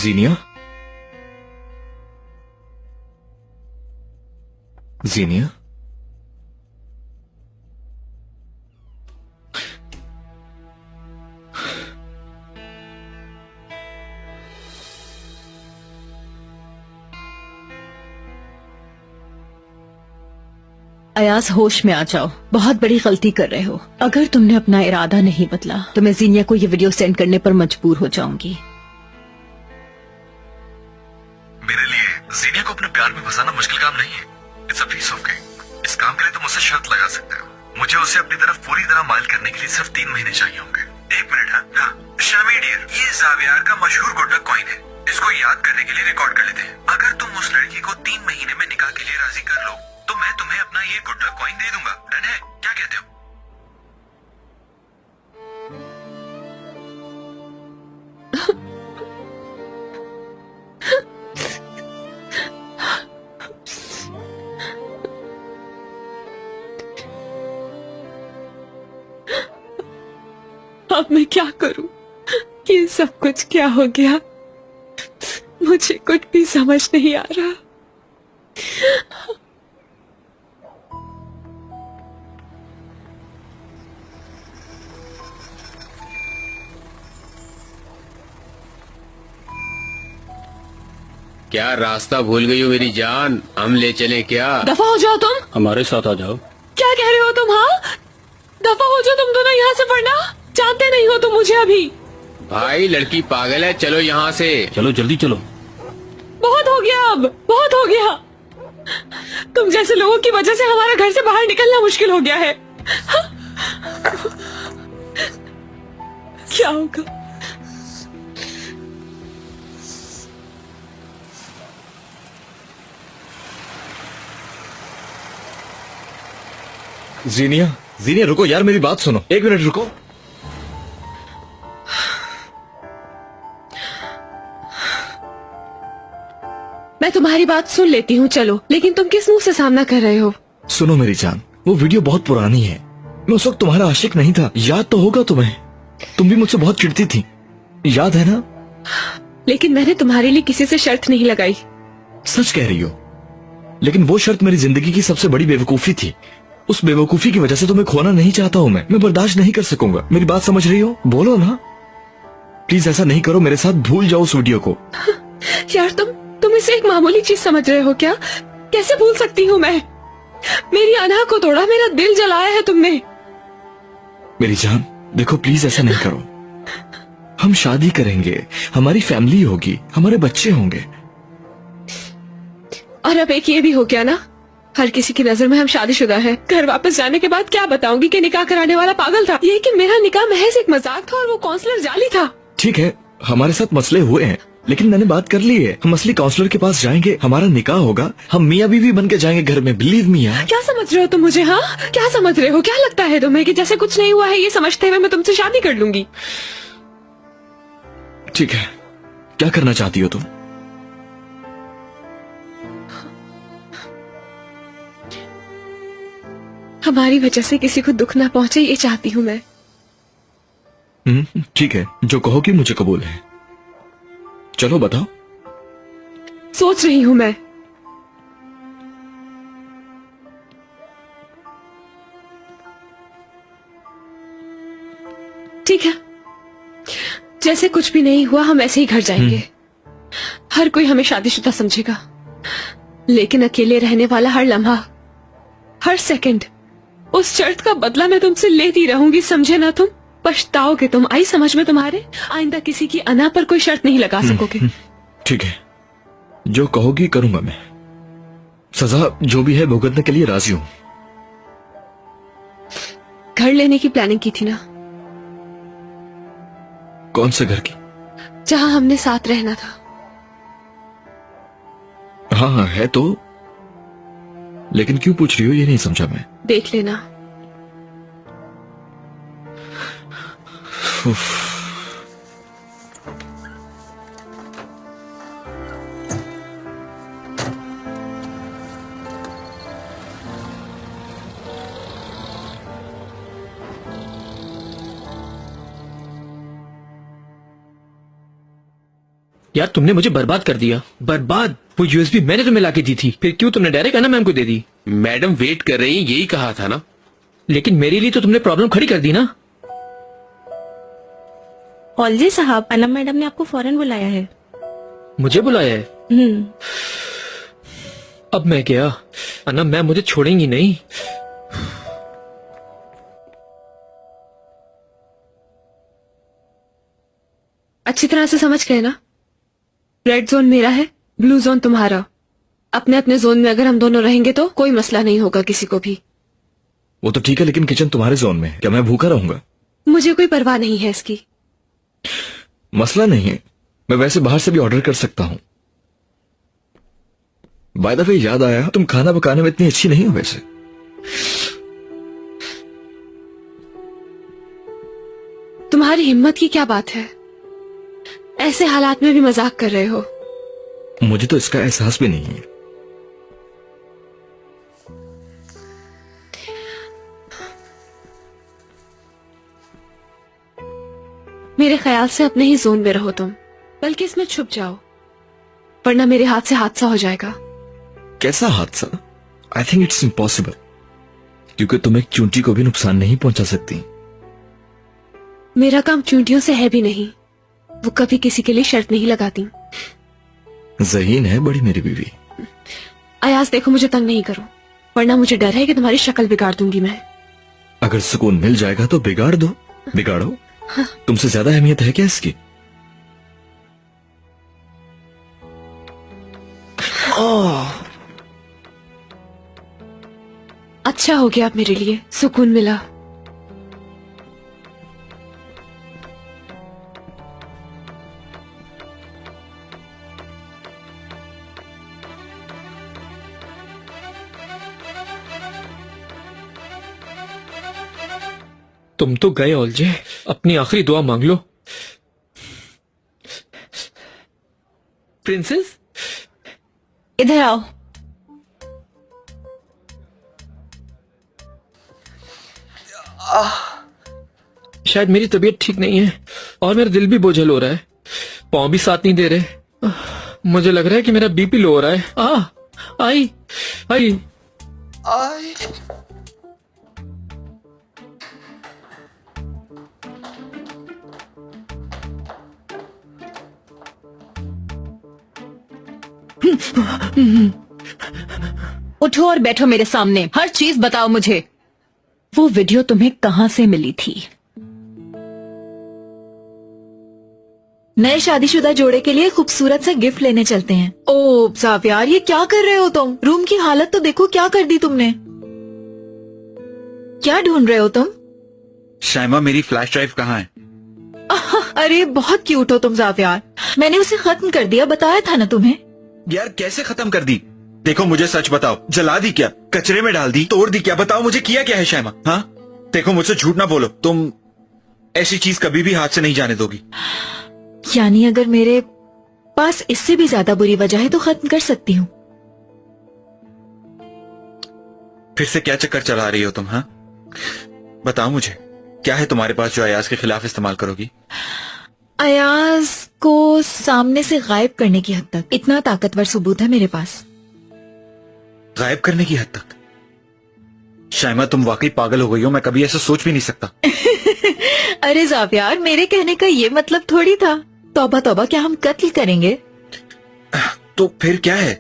जीनिया, जीनिया, अयाज, होश में आ जाओ। बहुत बड़ी गलती कर रहे हो। अगर तुमने अपना इरादा नहीं बदला तो मैं जीनिया को ये वीडियो सेंड करने पर मजबूर हो जाऊंगी। मेरे लिए जीनिया को अपने प्यार में फंसाना मुश्किल काम नहीं है। It's a piece of cake. इस काम के लिए तुम मुझसे शर्त लगा सकते हो। मुझे उसे अपनी तरफ पूरी तरह माइल करने के लिए सिर्फ 3 महीने चाहिए होंगे। 1 मिनट। हाँ, शामी डियर, ये ज़ावियार का मशहूर गुड लक कॉइन है। इसको याद करने के लिए रिकॉर्ड कर लेते हैं। अगर तुम उस लड़की को 3 महीने में निकाह के लिए राजी कर लो तो मैं तुम्हें अपना ये गुड लक कॉइन दे दूंगा। डन है? क्या कहते हो? अब मैं क्या करूं? ये सब कुछ क्या हो गया? मुझे कुछ भी समझ नहीं आ रहा। क्या रास्ता भूल गई हो मेरी जान? हम ले चलें क्या? दफा हो जाओ तुम। हमारे साथ आ जाओ। क्या कह रहे हो तुम? हाँ, दफा हो जाओ तुम दोनों यहाँ से, वरना जानते नहीं हो तुम मुझे अभी। भाई लड़की पागल है, चलो यहाँ से। चलो जल्दी चलो। बहुत हो गया, अब बहुत हो गया। तुम जैसे लोगों की वजह से हमारा घर से बाहर निकलना मुश्किल हो गया है। क्या होगा? जीनिया, जीनिया रुको यार, मेरी बात सुनो। 1 मिनट रुको। मैं तुम्हारी बात सुन लेती हूँ, चलो, लेकिन तुम किस मुंह से सामना कर रहे हो? सुनो मेरी जान, वो वीडियो बहुत पुरानी है। मैं उस वक्त तुम्हारा आशिक नहीं था। याद तो होगा तुम्हें। तुम भी मुझसे बहुत चिढ़ती थी, याद है ना? लेकिन मैंने तुम्हारे लिए किसी से शर्त नहीं लगाई। सच कह रही हो? लेकिन वो शर्त मेरी जिंदगी की सबसे बड़ी बेवकूफी थी। उस बेवकूफी की वजह से तुम्हें खोना नहीं चाहता हूँ मैं बर्दाश्त नहीं कर सकूंगा। मेरी बात समझ रही हो? बोलो ना प्लीज, ऐसा नहीं करो मेरे साथ। भूल जाओ उस वीडियो को। यार तुम इसे एक मामूली चीज समझ रहे हो क्या? कैसे भूल सकती हूँ मैं? मेरी अना को तोड़ा, मेरा दिल जलाया है तुमने। मेरी जान देखो, प्लीज ऐसा नहीं करो। हम शादी करेंगे, हमारी फैमिली होगी, हमारे बच्चे होंगे। और अब एक ये भी हो गया ना, हर किसी की नजर में हम शादीशुदा हैं। घर वापस जाने के बाद क्या बताऊंगी कि निकाह कराने वाला पागल था। ये कि मेरा निकाह महज एक मजाक था और वो काउंसलर जाली था। ठीक है, हमारे साथ मसले हुए हैं, लेकिन मैंने बात कर ली है। हम असली काउंसलर के पास जाएंगे, हमारा निकाह होगा, हम मियाँ बीवी बन के जाएंगे घर में। बिलीव मी यार। क्या समझ रहे हो तुम मुझे? हाँ, क्या समझ रहे हो? क्या लगता है तुम्हें कि जैसे कुछ नहीं हुआ है ये समझते हुए मैं तुमसे शादी कर लूंगी? ठीक है, क्या करना चाहती हो तुम? हमारी वजह से किसी को दुख ना पहुंचे, ये चाहती हूँ मैं। ठीक है, जो कहोगी मुझे कबूल है। चलो बताओ। सोच रही हूँ मैं। ठीक है, जैसे कुछ भी नहीं हुआ, हम ऐसे ही घर जाएंगे। हर कोई हमें शादीशुदा समझेगा, लेकिन अकेले रहने वाला हर लम्हा, हर सेकंड, उस शर्त का बदला मैं तुमसे लेती रहूंगी। समझे ना तुम? पछताओगे तुम। आई समझ में तुम्हारे? आइंदा किसी की अना पर कोई शर्त नहीं लगा सकोगे। ठीक है, जो कहोगी करूंगा मैं। सजा जो भी है भुगतने के लिए राजी हूं। घर लेने की प्लानिंग की थी ना? कौन से घर की? जहां हमने साथ रहना था। हाँ है तो, लेकिन क्यों पूछ रही हो ये नहीं समझा मैं। देख लेना। उफ। यार तुमने मुझे बर्बाद कर दिया, बर्बाद। वो यूएसबी मैंने तुम्हें लाके दी थी, फिर क्यों तुमने डायरेक्ट अन्ना मैम को दे दी? मैडम वेट कर रही हैं, यही कहा था ना। लेकिन मेरे लिए तो तुमने प्रॉब्लम खड़ी कर दी ना। औलजी साहब, अन्ना मैडम ने आपको फौरन बुलाया है। मुझे बुलाया है? अब मैं क्या, अन्ना मैम मुझे छोड़ेंगी नहीं। अच्छी तरह से समझ गए ना, रेड जोन मेरा है, ब्लू जोन तुम्हारा। अपने अपने जोन में अगर हम दोनों रहेंगे तो कोई मसला नहीं होगा किसी को भी। वो तो ठीक है, लेकिन किचन तुम्हारे जोन में है, क्या मैं भूखा रहूंगा? मुझे कोई परवाह नहीं है इसकी। मसला नहीं है, मैं वैसे बाहर से भी ऑर्डर कर सकता हूँ। बाय द वे याद आया, तुम खाना पकाने में इतनी अच्छी नहीं हो वैसे। तुम्हारी हिम्मत की क्या बात है, ऐसे हालात में भी मजाक कर रहे हो। मुझे तो इसका एहसास भी नहीं है। मेरे ख्याल से अपने ही जोन में रहो तुम, बल्कि इसमें छुप जाओ, वरना मेरे हाथ से हादसा हो जाएगा। कैसा हादसा? आई थिंक इट्स इम्पॉसिबल, क्योंकि तुम एक चूंटी को भी नुकसान नहीं पहुंचा सकती। मेरा काम चूंटियों से है भी नहीं, वो कभी किसी के लिए शर्त नहीं लगाती। ज़हीन है बड़ी मेरी बीवी। अयाज देखो, मुझे तंग नहीं करो, वरना मुझे डर है कि तुम्हारी शक्ल बिगाड़ दूंगी मैं। अगर सुकून मिल जाएगा तो बिगाड़ दो, बिगाड़ो। तुमसे ज्यादा अहमियत है क्या इसकी? अच्छा हो गया अब मेरे लिए, सुकून मिला। तुम तो गए औलजे, अपनी आखिरी दुआ मांग लो। प्रिंसेस, इधर आओ। शायद मेरी तबीयत ठीक नहीं है और मेरा दिल भी बोझल हो रहा है, पाँव भी साथ नहीं दे रहे। मुझे लग रहा है कि मेरा बीपी लो हो रहा है। आई आई आई उठो और बैठो मेरे सामने, हर चीज बताओ मुझे। वो वीडियो तुम्हें कहां से मिली थी? नए शादीशुदा जोड़े के लिए खूबसूरत सा गिफ्ट लेने चलते हैं। ओ जावियार, ये क्या कर रहे हो तुम? रूम की हालत तो देखो, क्या कर दी तुमने। क्या ढूंढ रहे हो तुम? शाइमा, मेरी फ्लैश ड्राइव कहाँ है? अरे बहुत क्यूट हो तुम जावियार, मैंने उसे खत्म कर दिया, बताया था ना तुम्हें। यार कैसे खत्म कर दी? देखो मुझे सच बताओ, जला दी क्या, कचरे में डाल दी, तोड़ दी क्या? बताओ मुझे, किया क्या है शाइमा? हाँ देखो, मुझसे झूठ ना बोलो, तुम ऐसी चीज कभी भी हाथ से नहीं जाने दोगी। यानी अगर मेरे पास इससे भी ज्यादा बुरी वजह है तो खत्म कर सकती हूँ। फिर से क्या चक्कर चला रही हो तुम? हाँ बताओ मुझे, क्या है तुम्हारे पास जो अयाज के खिलाफ इस्तेमाल करोगी? अयाज को सामने से गायब करने की हद तक इतना ताकतवर सबूत है मेरे पास। गायब करने की हद तक? शाइमा तुम वाकई पागल हो गई हो, मैं कभी ऐसा सोच भी नहीं सकता। अरे जावियार, मेरे कहने का ये मतलब थोड़ी था। तौबा तौबा, क्या हम कत्ल करेंगे? तो फिर क्या है?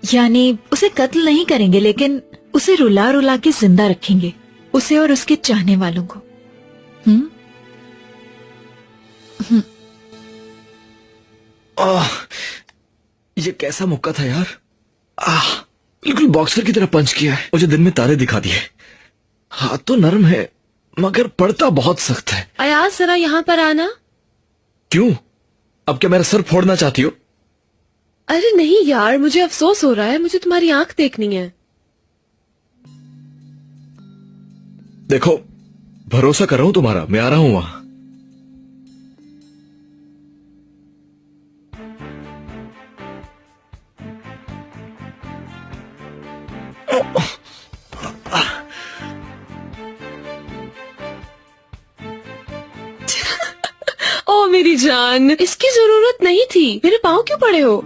यानी उसे कत्ल नहीं करेंगे, लेकिन उसे रुला रुला के जिंदा रखेंगे, उसे और उसके चाहने वालों को। ये कैसा मौका था यार। बिल्कुल बॉक्सर की तरह पंच किया है, मुझे दिन में तारे दिखा दिए। हाथ तो नरम है मगर पड़ता बहुत सख्त है। अयाज जरा यहाँ पर आना। क्यों? अब क्या मेरा सर फोड़ना चाहती हो? अरे नहीं यार, मुझे अफसोस हो रहा है, मुझे तुम्हारी आंख देखनी है। देखो भरोसा कर रहा हूं तुम्हारा, मैं आ रहा हूं वहां। मेरी जान, इसकी जरूरत नहीं थी। मेरे पाँव क्यों पड़े हो?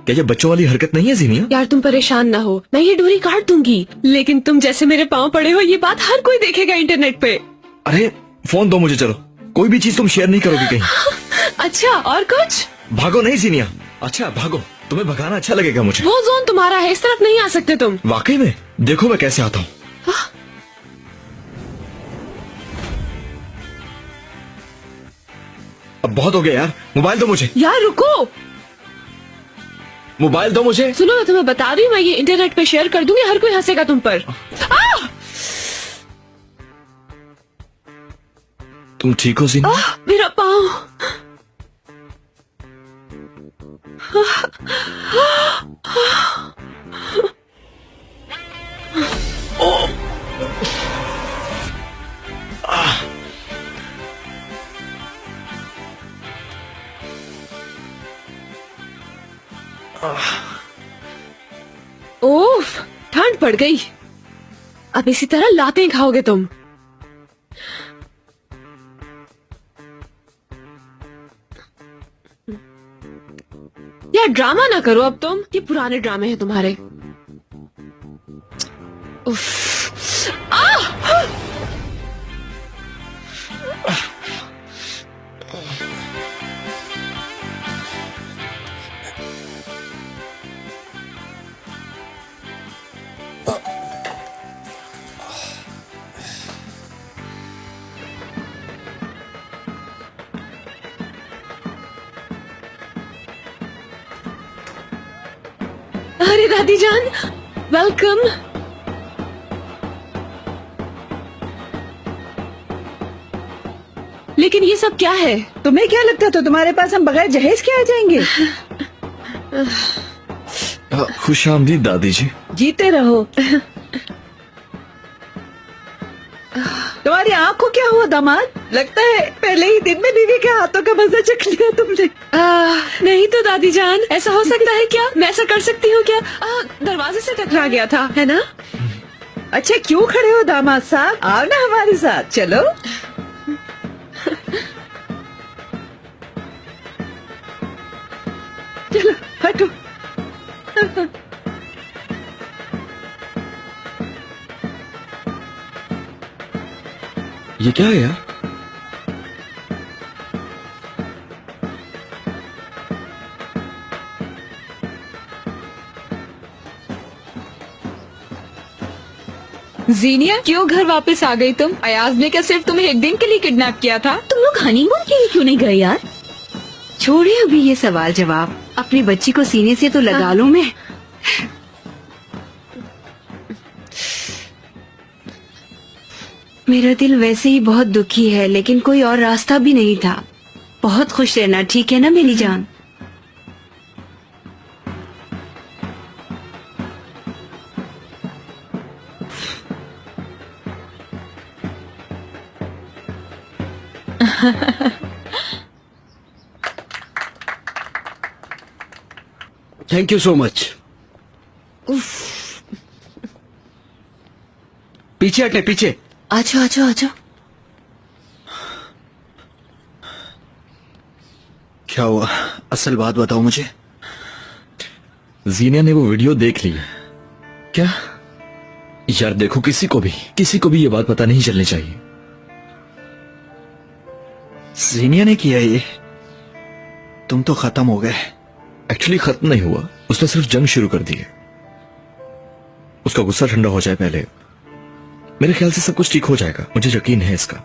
क्या ये बच्चों वाली हरकत नहीं है जीनिया? यार तुम परेशान ना हो, मैं ये डोरी काट दूंगी, लेकिन तुम जैसे मेरे पाँव पड़े हो ये बात हर कोई देखेगा इंटरनेट पे। अरे फोन दो मुझे, चलो। कोई भी चीज तुम शेयर नहीं करोगी कहीं। अच्छा, और कुछ? भागो नहीं जीनिया। अच्छा भागो, तुम्हें भगाना अच्छा लगेगा मुझे। वो जोन तुम्हारा है, इस तरफ नहीं आ सकते तुम। वाकई में? देखो मैं कैसे आता हूँ। अब बहुत हो गया यार, मोबाइल दो मुझे। यार रुको, मोबाइल दो मुझे। सुनो मैं तुम्हें बता रही हूँ, मैं ये इंटरनेट पे शेयर कर दूंगी, हर कोई हंसेगा तुम पर। तुम ठीक हो जीनिया? मेरा पाँव। ओफ, ठंड पड़ गई। अब इसी तरह लातें खाओगे तुम। यार ड्रामा ना करो अब तुम, ये पुराने ड्रामे हैं तुम्हारे। उफ। अरे दादी जान, वेलकम। लेकिन ये सब क्या है? तुम्हें क्या लगता था तुम्हारे पास हम बगैर जहेज के आ जाएंगे? खुश आमदीद दादी जी। जीते रहो। तुम्हारी आँख को क्या हुआ दामाद? लगता है पहले ही दिन में बीवी के हाथों का मजा चख लिया तुमने। नहीं तो दादी जान, ऐसा हो सकता है क्या? मैं ऐसा कर सकती हूँ क्या? दरवाजे से टकरा गया था, है ना? अच्छा क्यों खड़े हो दामाद साहब, आओ ना हमारे साथ, चलो। चलो हटो। ये क्या है यार? जीनिया, क्यों घर वापस आ गई तुम? अयाज ने क्या सिर्फ तुम्हें एक दिन के लिए किडनैप किया था? तुम लोग हनीमून के लिए क्यों नहीं गए यार? छोड़िए अभी ये सवाल जवाब, अपनी बच्ची को सीने से तो लगा लूं मैं। मेरा दिल वैसे ही बहुत दुखी है, लेकिन कोई और रास्ता भी नहीं था। बहुत खुश रहना, ठीक है ना मेरी जान? Thank you so much. पीछे हटने, पीछे। आजो आजो आजो। क्या हुआ, असल बात बताओ मुझे। जीनिया ने वो वीडियो देख ली। क्या? यार देखो, किसी को भी ये बात पता नहीं चलनी चाहिए। जीनिया ने किया ये? तुम तो खत्म हो गए। एक्चुअली खत्म नहीं हुआ, उसने सिर्फ जंग शुरू कर दी है। उसका गुस्सा ठंडा हो जाए पहले, मेरे ख्याल से सब कुछ ठीक हो जाएगा, मुझे यकीन है इसका।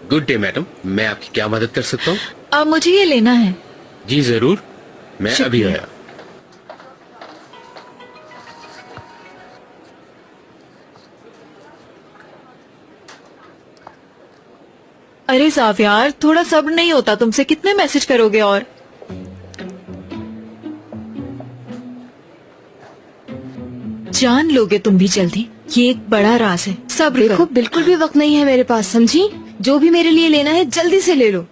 गुड डे मैडम, मैं आपकी क्या मदद कर सकता हूँ? मुझे ये लेना है। जी जरूर, मैं अभी आया। अरे साफ यार, थोड़ा सब्र नहीं होता तुमसे? कितने मैसेज करोगे? और जान लोगे तुम भी जल्दी। ये एक बड़ा राज है, सब्र देखो करो। बिल्कुल भी वक्त नहीं है मेरे पास, समझी? जो भी मेरे लिए लेना है जल्दी से ले लो।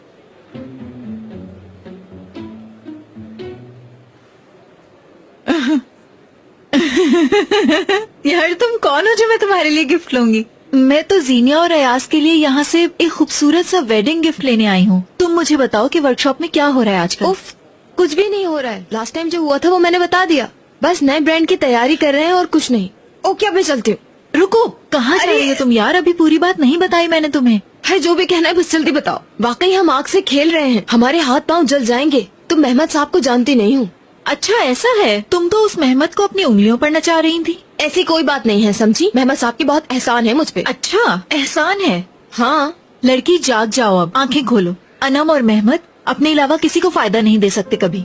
यार तुम कौन हो जो मैं तुम्हारे लिए गिफ्ट लूंगी? मैं तो जीनिया और अयाज के लिए यहाँ से एक खूबसूरत सा वेडिंग गिफ्ट लेने आई हूँ। तुम मुझे बताओ कि वर्कशॉप में क्या हो रहा है आजकल? उफ, कुछ भी नहीं हो रहा है। लास्ट टाइम जो हुआ था वो मैंने बता दिया। बस नए ब्रांड की तैयारी कर रहे हैं और कुछ नहीं। ओके, अब मैं चलती हूँ। रुको, कहाँ जा रही हो तुम यार? अभी पूरी बात नहीं बताई मैंने तुम्हें। है जो भी कहना है बस जल्दी बताओ। वाकई हम आग से खेल रहे हैं, हमारे हाथ पाँव जल जाएंगे। तुम मेहमद साहब को जानती नहीं हूँ। अच्छा ऐसा है, तुम तो उस मेहमद को अपनी उंगलियों पर नचा रही थी। ऐसी कोई बात नहीं है, समझी? मेहमद साहब की बहुत एहसान है मुझ पे। अच्छा एहसान है? हाँ। लड़की जाग जाओ, अब आंखें खोलो। अनम और मेहमद अपने अलावा किसी को फायदा नहीं दे सकते कभी।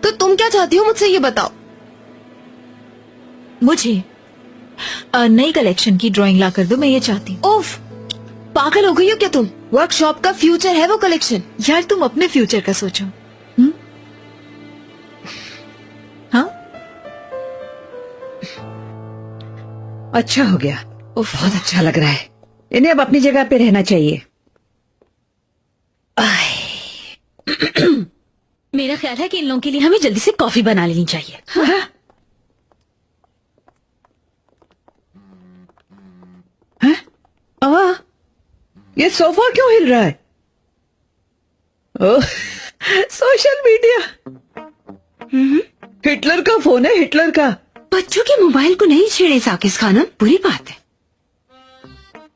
तो तुम क्या चाहती हो मुझसे, ये बताओ। मुझे नई कलेक्शन की ड्राइंग ला कर दो, मैं ये चाहती हूँ। उफ, पागल हो गई हो क्या तुम? वर्कशॉप का फ्यूचर है वो कलेक्शन। यार तुम अपने फ्यूचर का सोचो। हाँ अच्छा हो गया, बहुत अच्छा लग रहा है। इन्हें अब अपनी जगह पे रहना चाहिए। मेरा ख्याल है कि इन लोगों के लिए हमें जल्दी से कॉफी बना लेनी चाहिए। ये सोफा क्यों हिल रहा है? ओह, सोशल मीडिया। हिटलर का फोन है, हिटलर का। बच्चों के मोबाइल को नहीं छेड़े साकिस खानम, बुरी बात है।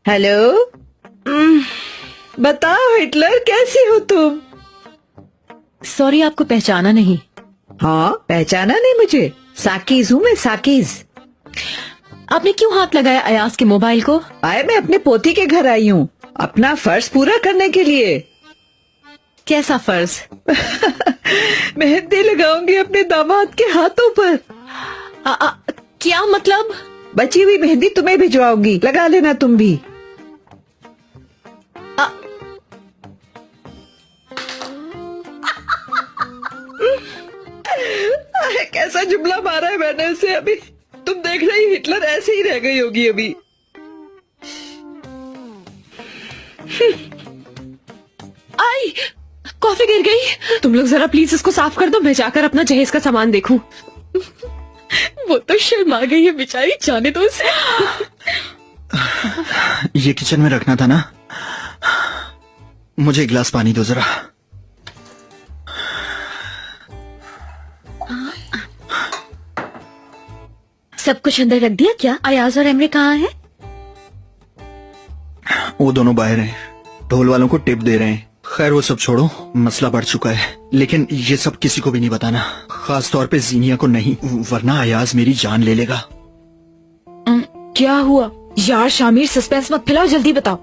हेलो, बताओ हिटलर, कैसी हो तुम? सॉरी, आपको पहचाना नहीं। हाँ, पहचाना नहीं मुझे? साकिज हूँ मैं, साकिज। आपने क्यों हाथ लगाया अयाज के मोबाइल को? आए, मैं अपने पोती के घर आई हूँ अपना फर्ज पूरा करने के लिए। कैसा फर्ज? मेहंदी लगाऊंगी अपने दामाद के हाथों पर। क्या मतलब? बची हुई मेहंदी तुम्हें भिजवाऊंगी, लगा लेना तुम भी। कैसा जुमला मारा है मैंने उसे अभी। तुम देख रही हिटलर ऐसे ही रह गई होगी अभी। आई, कॉफी गिर गई। तुम लोग जरा प्लीज इसको साफ कर दो, मैं जाकर अपना जहेज का सामान देखूं। वो तो शर्मा गई है बेचारी, जाने दो उसे। ये किचन में रखना था ना। मुझे एक गिलास पानी दो जरा। सब कुछ अंदर रख दिया क्या? अयाज और एमरे कहाँ हैं? वो दोनों बाहर हैं, ढोल वालों को टिप दे रहे हैं। खैर वो सब छोड़ो, मसला बढ़ चुका है, लेकिन ये सब किसी को भी नहीं बताना, खास तौर पे जीनिया को नहीं, वरना अयाज मेरी जान ले लेगा। क्या हुआ यार? शामिर, सस्पेंस मत फैलाओ, जल्दी बताओ।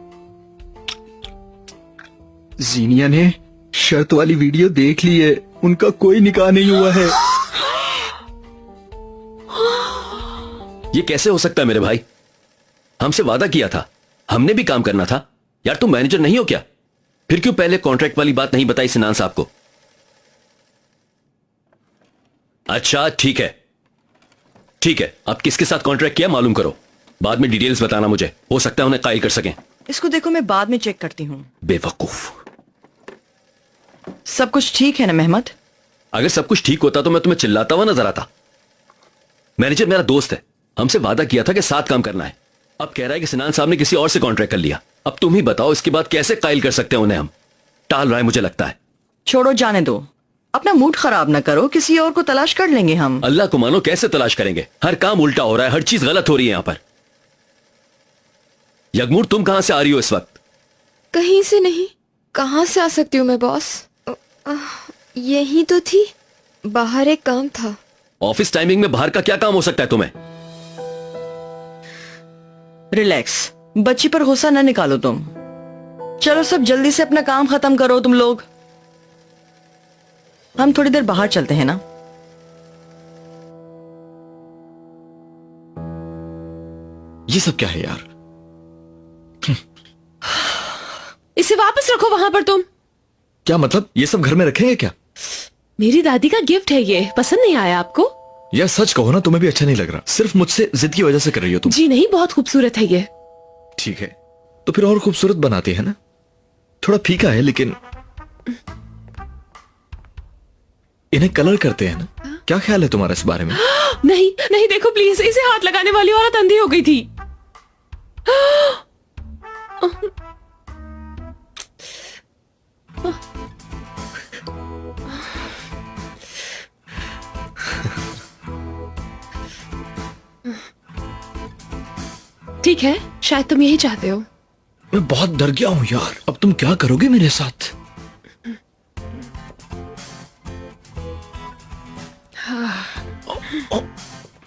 जीनिया ने शर्त वाली वीडियो देख ली है, उनका कोई निकाह नहीं हुआ है। ये कैसे हो सकता है मेरे भाई? हमसे वादा किया था, हमने भी काम करना था। यार तुम मैनेजर नहीं हो क्या? फिर क्यों पहले कॉन्ट्रैक्ट वाली बात नहीं बताई सिनान साहब को? अच्छा ठीक है, ठीक है, आप किसके साथ कॉन्ट्रैक्ट किया मालूम करो, बाद में डिटेल्स बताना मुझे, हो सकता है उन्हें कायल कर सकें। इसको देखो, मैं बाद में चेक करती हूँ। बेवकूफ। सब कुछ ठीक है ना मेहमद? अगर सब कुछ ठीक होता तो मैं तुम्हें चिल्लाता हुआ नजर आता। मैनेजर मेरा दोस्त है, हमसे वादा किया था कि साथ काम करना है। अब कह रहा है कि सिनान साहब ने किसी और से कॉन्ट्रैक्ट कर लिया। अब तुम ही बताओ इसके बाद कैसे कायल कर सकते हैं उन्हें? हम टाल रहा है मुझे लगता है। छोड़ो, जाने दो, अपना मूड खराब ना करो, किसी और को तलाश कर लेंगे हम। अल्लाह को मानो, कैसे तलाश करेंगे? हर काम उल्टा हो रहा है, हर चीज गलत हो रही है यहां पर। यगमूर, तुम कहां से आ रही हो इस वक्त? कहीं से नहीं, कहां से आ सकती हूँ मैं बॉस? यही तो थी, बाहर एक काम था। ऑफिस टाइमिंग में बाहर का क्या काम हो सकता है तुम्हें? रिलैक्स, बच्ची पर गुस्सा न निकालो तुम। चलो सब जल्दी से अपना काम खत्म करो तुम लोग। हम थोड़ी देर बाहर चलते हैं ना। ये सब क्या है यार? इसे वापस रखो वहां पर। तुम क्या मतलब? ये सब घर में रखेंगे क्या? मेरी दादी का गिफ्ट है ये, पसंद नहीं आया आपको? यार सच कहो ना, तुम्हें भी अच्छा नहीं लग रहा, सिर्फ मुझसे जिद की वजह से कर रही हो तुम। जी नहीं, बहुत खूबसूरत है ये। ठीक है, तो फिर और खूबसूरत बनाते हैं ना। थोड़ा फीका है लेकिन इन्हें कलर करते हैं ना। क्या ख्याल है तुम्हारा इस बारे में? नहीं नहीं, देखो प्लीज, इसे हाथ लगाने वाली औरत अंधी हो गई थी। ठीक है, शायद तुम यही चाहते हो। मैं बहुत डर गया हूं यार, अब तुम क्या करोगे मेरे साथ?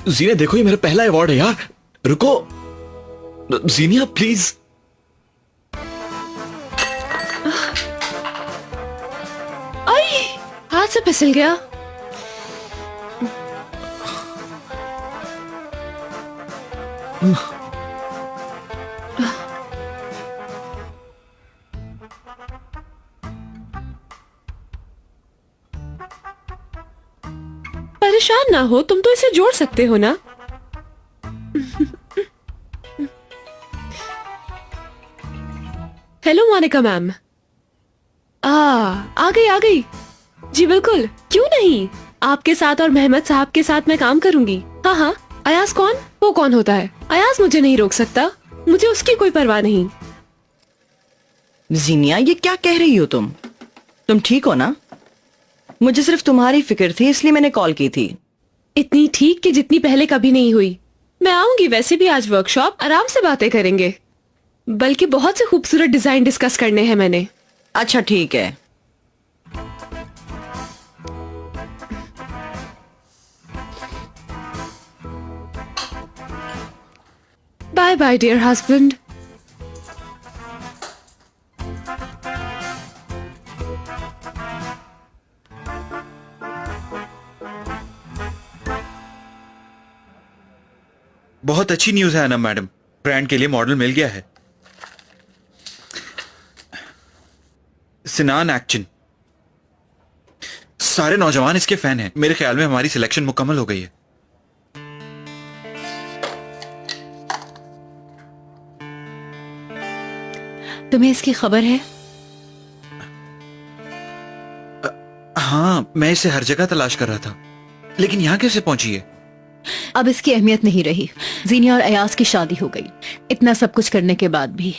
जीनिया देखो, ये मेरा पहला अवार्ड है यार। रुको जीनिया प्लीज। आई, हाथ से फिसल गया। परेशान ना हो, तुम तो इसे जोड़ सकते हो ना। Hello Monika ma'am. आ गई। जी बिल्कुल, क्यों नहीं। आपके साथ और मेहमद साहब के साथ मैं काम करूंगी। हाँ, अयाज कौन? वो कौन होता है? अयाज मुझे नहीं रोक सकता, मुझे उसकी कोई परवाह नहीं। जीनिया, ये क्या कह रही हो तुम? तुम ठीक हो ना? मुझे सिर्फ तुम्हारी फिक्र थी, इसलिए मैंने कॉल की थी। इतनी ठीक कि जितनी पहले कभी नहीं हुई। मैं आऊंगी वैसे भी आज वर्कशॉप, आराम से बातें करेंगे। बल्कि बहुत से खूबसूरत डिजाइन डिस्कस करने हैं मैंने। अच्छा ठीक है। Bye bye dear husband. बहुत अच्छी न्यूज है ना मैडम, ब्रांड के लिए मॉडल मिल गया है। सिनान एक्चन, सारे नौजवान इसके फैन हैं। मेरे ख्याल में हमारी सिलेक्शन मुकम्मल हो गई है। तुम्हें इसकी खबर है? हाँ, मैं इसे हर जगह तलाश कर रहा था, लेकिन यहां कैसे पहुंची है? अब इसकी अहमियत नहीं रही। जीनिया और अयाज की शादी हो गई, इतना सब कुछ करने के बाद भी।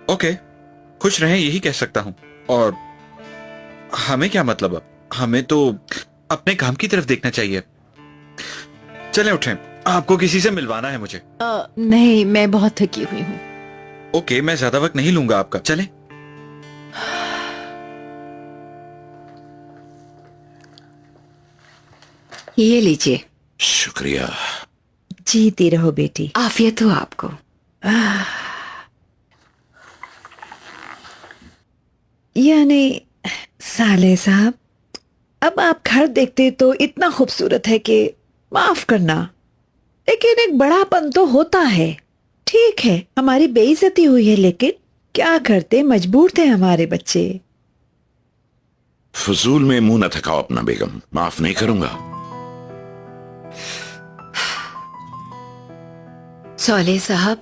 ओके, खुश रहें यही कह सकता हूं। और हमें क्या मतलब, अब हमें तो अपने काम की तरफ देखना चाहिए। चलें उठें, आपको किसी से मिलवाना है मुझे। नहीं, मैं बहुत थकी हुई हूँ। ओके, मैं ज्यादा वक्त नहीं लूंगा आपका, चलें। ये लीजिए। शुक्रिया। जीती रहो बेटी। आफियत हो आपको। यानी साले साहब, अब आप घर देखते तो इतना खूबसूरत है कि माफ करना, लेकिन एक बड़ापन तो होता है। ठीक है, हमारी बेइज्जती हुई है, लेकिन क्या करते, मजबूर थे हमारे बच्चे। फजूल में मुंह न थकाओ अपना बेगम, माफ नहीं करूंगा। सौले साहब,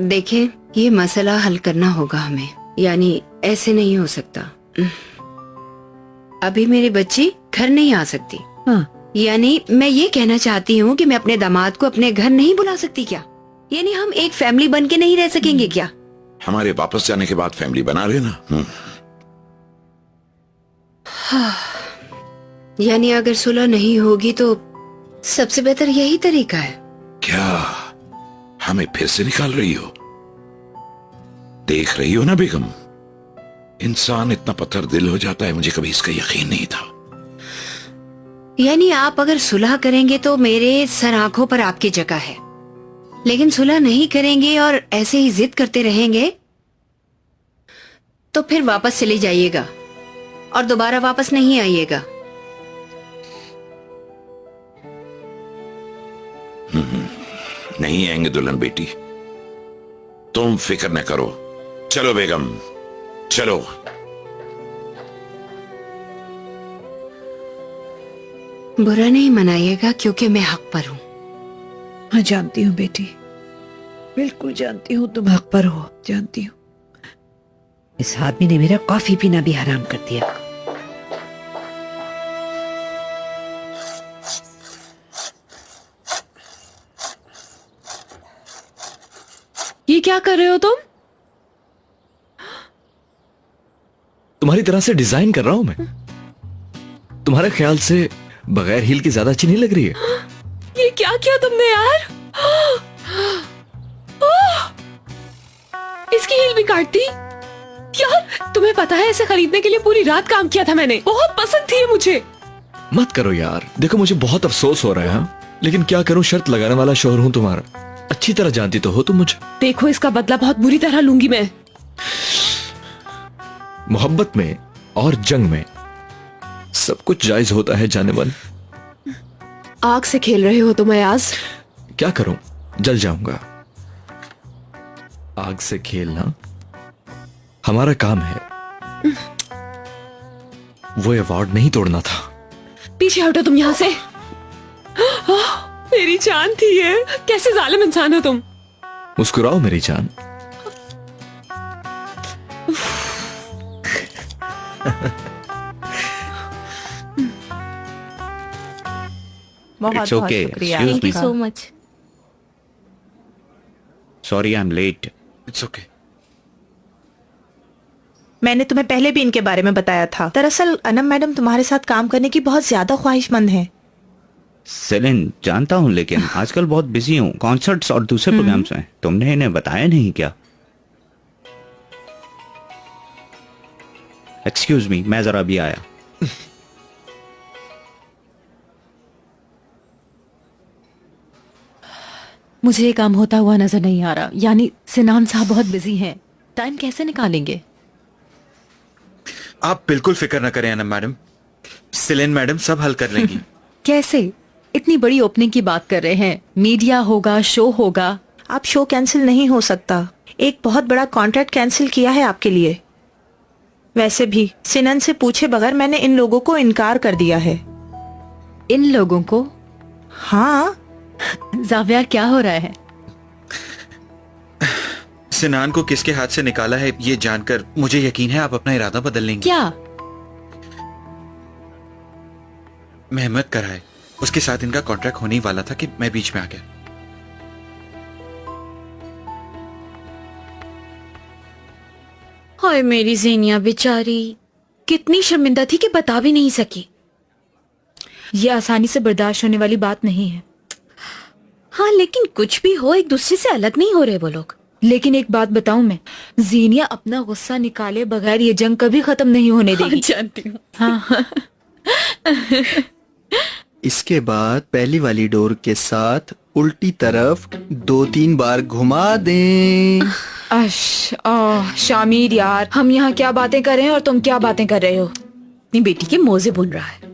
देखें, ये मसला हल करना होगा हमें। यानी ऐसे नहीं हो सकता। अभी मेरी बच्ची घर नहीं आ सकती। हाँ। यानी मैं ये कहना चाहती हूँ कि मैं अपने दामाद को अपने घर नहीं बुला सकती क्या? यानी हम एक फैमिली बन के नहीं रह सकेंगे क्या? हमारे वापस जाने के बाद फैमिली बना लेना। यानी अगर सुलह नहीं होगी तो सबसे बेहतर यही तरीका है। क्या हमें फिर से निकाल रही हो? देख रही हो ना बेगम, इंसान इतना पत्थर दिल हो जाता है, मुझे कभी इसका यकीन नहीं था। यानी आप अगर सुलह करेंगे तो मेरे सर आंखों पर आपकी जगह है, लेकिन सुलह नहीं करेंगे और ऐसे ही जिद करते रहेंगे तो फिर वापस चले जाइएगा और दोबारा वापस नहीं आइएगा। नहीं आएंगे दुल्हन बेटी, तुम फिक्र न करो। चलो बेगम, चलो। बुरा नहीं मनाइएगा क्योंकि मैं हक पर हूँ। हाँ जानती हूँ बेटी, बिल्कुल जानती हूँ तुम हक पर हो, जानती हूँ। इस आदमी ने मेरा कॉफी पीना भी हराम कर दिया। ये क्या कर रहे हो तुम? तुम्हारी तरह से डिजाइन कर रहा हूं मैं। तुम्हारे ख्याल से बगैर हील की ज्यादा अच्छी नहीं लग रही है? ये क्या किया तुमने यार? इसकी हील भी काट दी यार। तुम्हें पता है इसे खरीदने के लिए पूरी रात काम किया था मैंने, बहुत पसंद थी ये मुझे। मत करो यार, देखो मुझे बहुत अफसोस हो रहा है, लेकिन क्या करूं, शर्त लगाने वाला शोहर हूं तुम्हारा। अच्छी तरह जानती तो हो तुम मुझे। देखो इसका बदला बहुत बुरी तरह लूंगी मैं। मोहब्बत में और जंग में सब कुछ जायज होता है जाने मन। आग से खेल रहे हो तुम अयाज। क्या करूं, जल जाऊंगा। आग से खेलना हमारा काम है, वो अवार्ड नहीं तोड़ना था। पीछे हटो तुम यहाँ से। मेरी जान थी ये, कैसे जालिम इंसान हो तुम। मुस्कुराओ मेरी जान। It's okay. Excuse me. so much. Sorry, I'm late. It's okay. मैंने तुम्हें पहले भी इनके बारे में बताया था। दरअसल अनम मैडम तुम्हारे साथ काम करने की बहुत ज्यादा ख्वाहिशमंद हैं। सेलिन, जानता हूँ, लेकिन आजकल बहुत बिजी हूँ, कॉन्सर्ट्स और दूसरे प्रोग्राम्स हैं। तुमने इन्हें बताया नहीं क्या? एक्सक्यूज मी, मैं जरा अभी आया। मुझे ये काम होता हुआ नजर नहीं आ रहा, यानी सिनान साहब बहुत बिजी हैं, टाइम कैसे निकालेंगे? आप बिल्कुल फिक्र न करें अनम मैडम, सिलेन मैडम सब हल कर लेंगी। कैसे? इतनी बड़ी ओपनिंग की बात कर रहे हैं, मीडिया होगा, शो होगा। आप शो कैंसिल नहीं हो सकता, एक बहुत बड़ा कॉन्ट्रैक्ट कैंसिल किया है आपके लिए। वैसे भी सिनन से पूछे बगैर मैंने इन लोगों को इनकार कर दिया है। इन लोगों को? हाँ। जावियार, क्या हो रहा है? सिनान को किसके हाथ से निकाला है ये जानकर मुझे यकीन है आप अपना इरादा बदल लेंगे। क्या? मेहमत कराए, उसके साथ इनका कॉन्ट्रैक्ट होने ही वाला था कि मैं बीच में आ गया। हाय मेरी ज़ेनिया बेचारी, कितनी शर्मिंदा थी कि बता भी नहीं सकी। ये आसानी से बर्दाश्त होने वाली बात नहीं है। हाँ लेकिन कुछ भी हो, एक दूसरे से अलग नहीं हो रहे वो लोग। लेकिन एक बात बताऊं मैं, ज़ेनिया अपना गुस्सा निकाले बगैर ये जंग कभी खत्म नहीं होने देगी। जानती हूँ। हाँ। इसके बाद पहली वाली डोर के साथ उल्टी तरफ 2-3 बार घुमा दें। शामिर यार, हम यहाँ क्या बातें कर रहे हैं और तुम क्या बातें कर रहे हो? अपनी बेटी के मोजे बुन रहा है।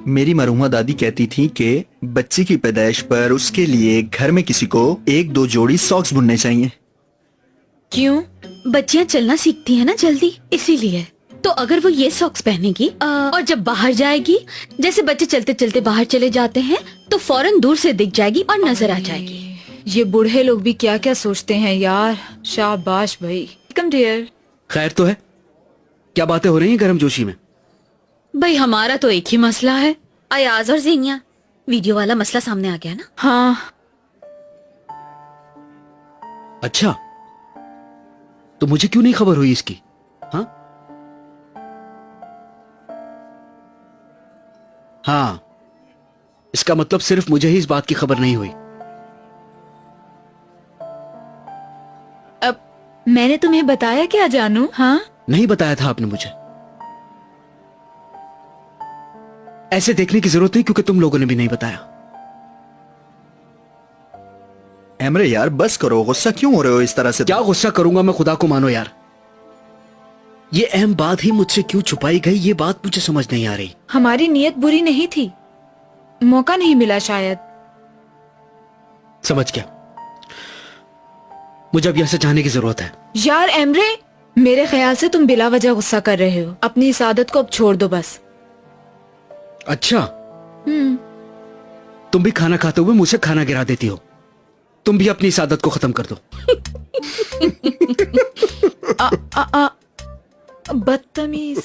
मेरी मरहुमा दादी कहती थी कि बच्चे की पैदाइश पर उसके लिए घर में किसी को 1-2 जोड़ी सॉक्स बुनने चाहिए। क्यों? बच्चियाँ चलना सीखती है ना जल्दी, इसीलिए। तो अगर वो ये सॉक्स पहनेगी और जब बाहर जाएगी, जैसे बच्चे चलते चलते बाहर चले जाते हैं, तो फौरन दूर से दिख जाएगी और नजर आ जाएगी। ये बूढ़े लोग भी क्या क्या सोचते हैं यार। शाबाश भाई। कम डियर। खैर तो है, क्या बातें हो रही हैं गर्मजोशी में? भाई हमारा तो एक ही मसला है, अयाज और ज़ेनिया। वीडियो वाला मसला सामने आ गया ना। हाँ। अच्छा, तो मुझे क्यों नहीं खबर हुई इसकी? हाँ, इसका मतलब सिर्फ मुझे ही इस बात की खबर नहीं हुई। अब मैंने तुम्हें बताया क्या जानू? हाँ, नहीं बताया था आपने मुझे। ऐसे देखने की जरूरत नहीं क्योंकि तुम लोगों ने भी नहीं बताया। एमरे यार बस करो, गुस्सा क्यों हो रहे हो इस तरह से? क्या गुस्सा करूंगा मैं, खुदा को मानो यार। ये अहम बात ही मुझसे क्यों छुपाई गई, ये बात मुझे समझ नहीं आ रही। हमारी नीयत बुरी नहीं थी, मौका नहीं मिला शायद। समझ गया, मुझे अब यहां से जाने की जरूरत है। यार एमरे, मेरे ख्याल से तुम बिला वजह गुस्सा कर रहे हो। अपनी इस आदत को अब छोड़ दो बस। अच्छा, तुम भी खाना खाते हुए मुझे खाना गिरा देती हो। तुम भी अपनी इस आदत को खत्म कर दो। बदतमीज।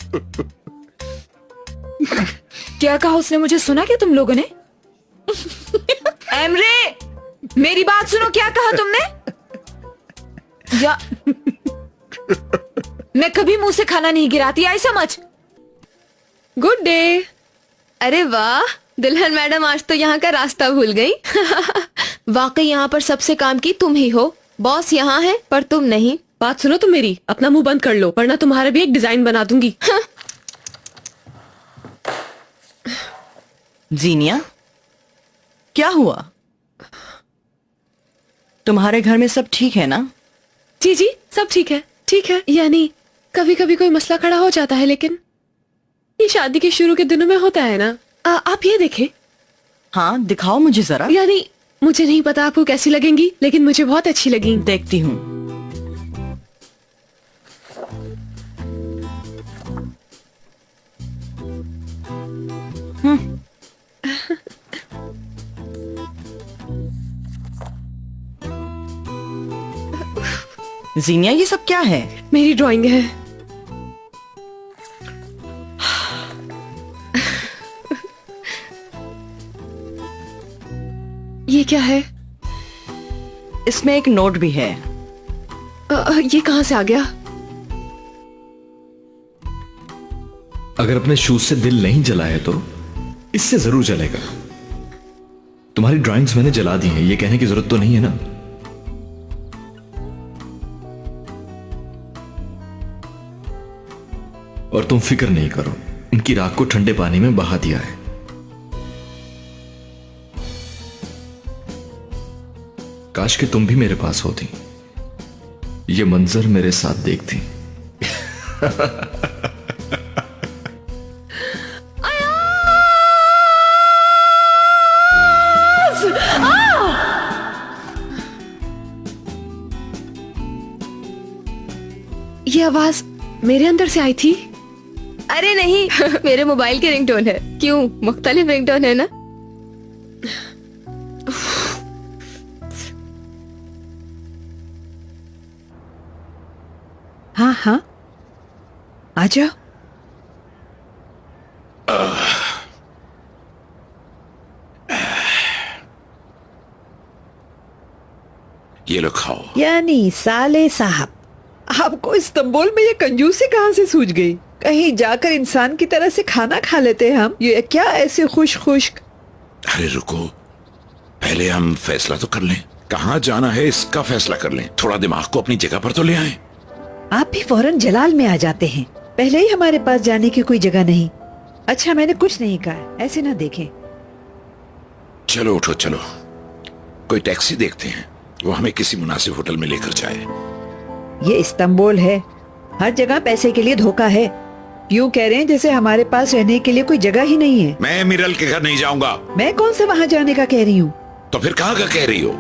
क्या कहा उसने, मुझे सुना क्या तुम लोगों ने? एमरे, मेरी बात सुनो, क्या कहा तुमने? या मैं कभी मुंह से खाना नहीं गिराती, आई समझ। Good day. अरे वाह, दुल्हन मैडम आज तो यहाँ का रास्ता भूल गई। वाकई यहाँ पर सबसे काम की तुम ही हो। बॉस यहाँ है पर तुम नहीं। बात सुनो तुम मेरी, अपना मुंह बंद कर लो वरना तुम्हारा भी एक डिजाइन बना दूंगी। जीनिया, क्या हुआ? तुम्हारे घर में सब ठीक है ना? जी जी, सब ठीक है। ठीक है यानी कभी कभी कोई मसला खड़ा हो जाता है, लेकिन ये शादी के शुरू के दिनों में होता है ना। आप ये देखें। हाँ, दिखाओ मुझे जरा। यानी मुझे नहीं पता आपको कैसी लगेंगी, लेकिन मुझे बहुत अच्छी लगी। देखती हूँ। जीनिया, ये सब क्या है? मेरी ड्राइंग है। ये क्या है? इसमें एक नोट भी है। ये कहाँ से आ गया? अगर अपने शूज से दिल नहीं जला है तो इससे जरूर जलेगा। तुम्हारी ड्राइंग्स मैंने जला दी हैं, ये कहने की जरूरत तो नहीं है ना। और तुम फिक्र नहीं करो, इनकी राख को ठंडे पानी में बहा दिया है। काश कि तुम भी मेरे पास होती, ये मंजर मेरे साथ देखती। ये आवाज मेरे अंदर से आई थी? अरे नहीं, मेरे मोबाइल की रिंगटोन है। क्यों, मुख्तलिफ रिंगटोन है ना? हाँ हाँ, आ जाओ। ये लो खाओ। यानी साले साहब, आपको इस्तांबुल में ये कंजूसी कहाँ से सूझ गई? कहीं जाकर इंसान की तरह से खाना खा लेते हम, ये क्या ऐसे खुश्क? अरे रुको, पहले हम फैसला तो कर लें। कहाँ जाना है इसका फैसला कर लें। थोड़ा दिमाग को अपनी जगह पर तो ले आए। आप भी फौरन जलाल में आ जाते हैं। पहले ही हमारे पास जाने की कोई जगह नहीं। अच्छा, मैंने कुछ नहीं कहा, ऐसे ना देखें। चलो उठो, चलो कोई टैक्सी देखते हैं, वो हमें किसी मुनासिब होटल में लेकर जाए। ये इस्तांबुल है, हर जगह पैसे के लिए धोखा है। यूँ कह रहे हैं जैसे हमारे पास रहने के लिए कोई जगह ही नहीं है। मैं मिरल के घर नहीं जाऊंगा। मैं कौन सा वहाँ जाने का कह रही हूँ? तो फिर कहाँ का कह रही हो?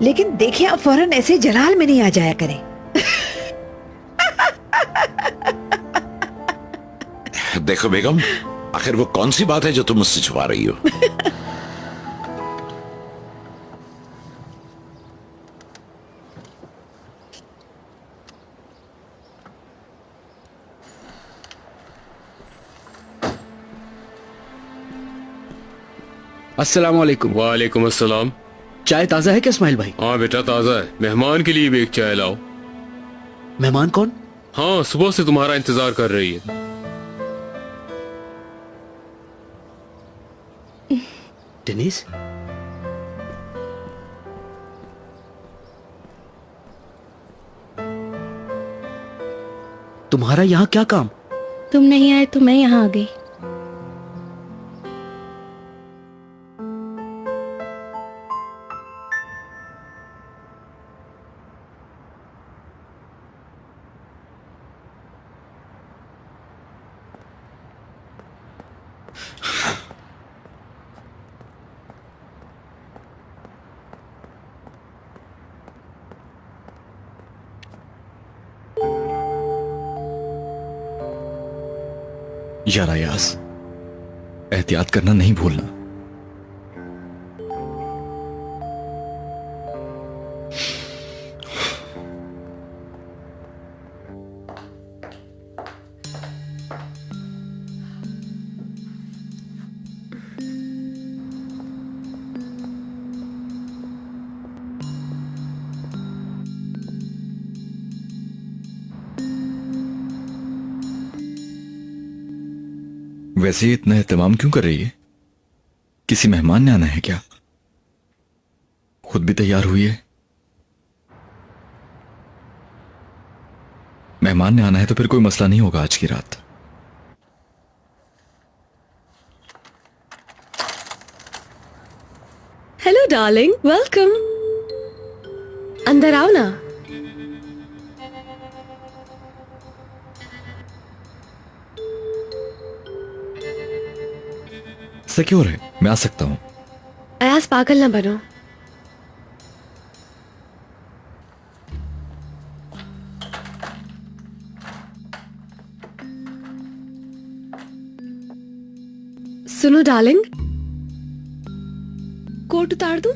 लेकिन देखिए, आप फौरन ऐसे जलाल में नहीं आ जाया करें। देखो बेगम, आखिर वो कौन सी बात है जो तुम मुझसे छुपा रही हो? अस्सलाम वालेकुम। वालेकुम अस्सलाम। चाय ताजा है क्या इस्माइल भाई? हाँ बेटा ताजा है। मेहमान के लिए भी एक चाय लाओ। मेहमान कौन? हाँ, सुबह से तुम्हारा इंतजार कर रही है। डेनिस, तुम्हारा यहाँ क्या काम? तुम नहीं आए तो मैं यहाँ आ गई। यार अयाज, एहतियात करना नहीं भूलना। वैसे इतना एहतमाम क्यों कर रही है? किसी मेहमान ने आना है क्या? खुद भी तैयार हुई है। मेहमान ने आना है तो फिर कोई मसला नहीं होगा आज की रात। Hello darling, welcome. अंदर आओ ना। सिक्योर है, मैं आ सकता हूं। अयाज, पागल ना बनो। सुनो डार्लिंग, कोट उतार दूं?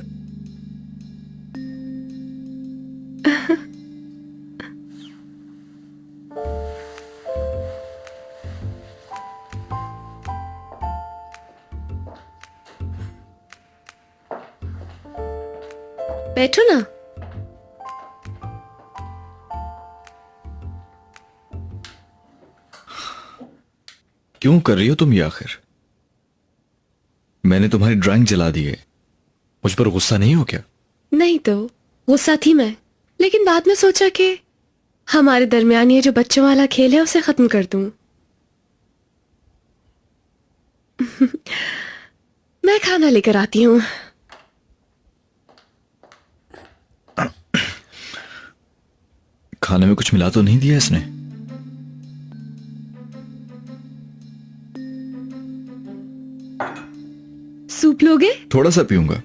बैठो ना। क्यों कर रही हो तुम ये आखिर? मैंने तुम्हारी ड्राइंग जला दी है, मुझ पर गुस्सा नहीं हो क्या? नहीं तो गुस्सा थी मैं, लेकिन बाद में सोचा कि हमारे दरमियान ये जो बच्चों वाला खेल है उसे खत्म कर दूं। मैं खाना लेकर आती हूँ। खाने में कुछ मिला तो नहीं दिया इसने? सूप लोगे? थोड़ा सा पीऊंगा।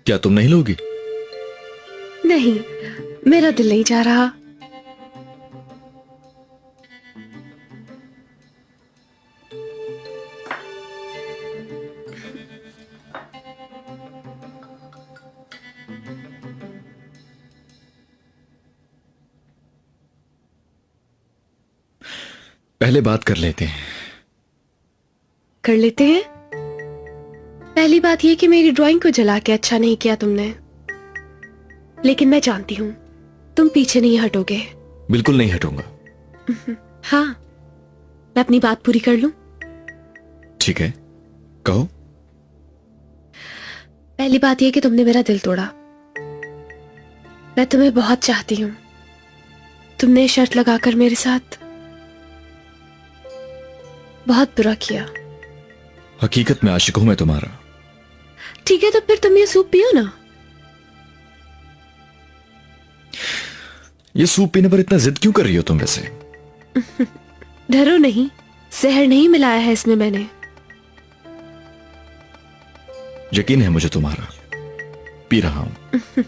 क्या तुम नहीं लोगी? नहीं, मेरा दिल नहीं जा रहा। पहले बात कर लेते हैं। कर लेते हैं। पहली बात यह कि मेरी ड्राइंग को जला के अच्छा नहीं किया तुमने, लेकिन मैं जानती हूं तुम पीछे नहीं हटोगे। बिल्कुल नहीं हटूंगा। हाँ, मैं अपनी बात पूरी कर लूं? ठीक है, कहो। पहली बात यह कि तुमने मेरा दिल तोड़ा। मैं तुम्हें बहुत चाहती हूं। तुमने शर्त लगाकर मेरे साथ बहुत बुरा किया। हकीकत में आशिक हूं मैं तुम्हारा। ठीक है, तो फिर तुम ये सूप पियो ना। ये सूप पीने पर इतना जिद क्यों कर रही हो तुम वैसे? डरो नहीं, जहर नहीं मिलाया है इसमें मैंने। यकीन है मुझे तुम्हारा, पी रहा हूं।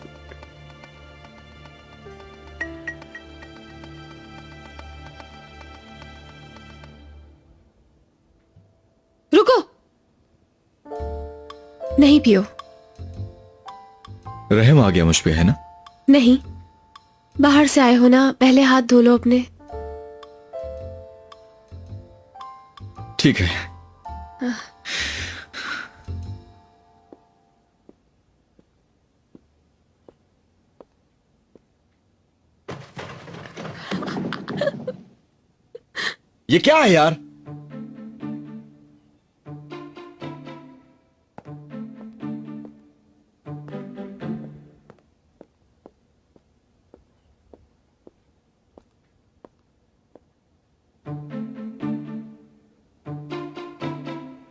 रुको, नहीं पियो। रहम आ गया मुझ पे, है ना? नहीं, बाहर से आए हो ना, पहले हाथ धो लो अपने। ठीक है। ये क्या है यार?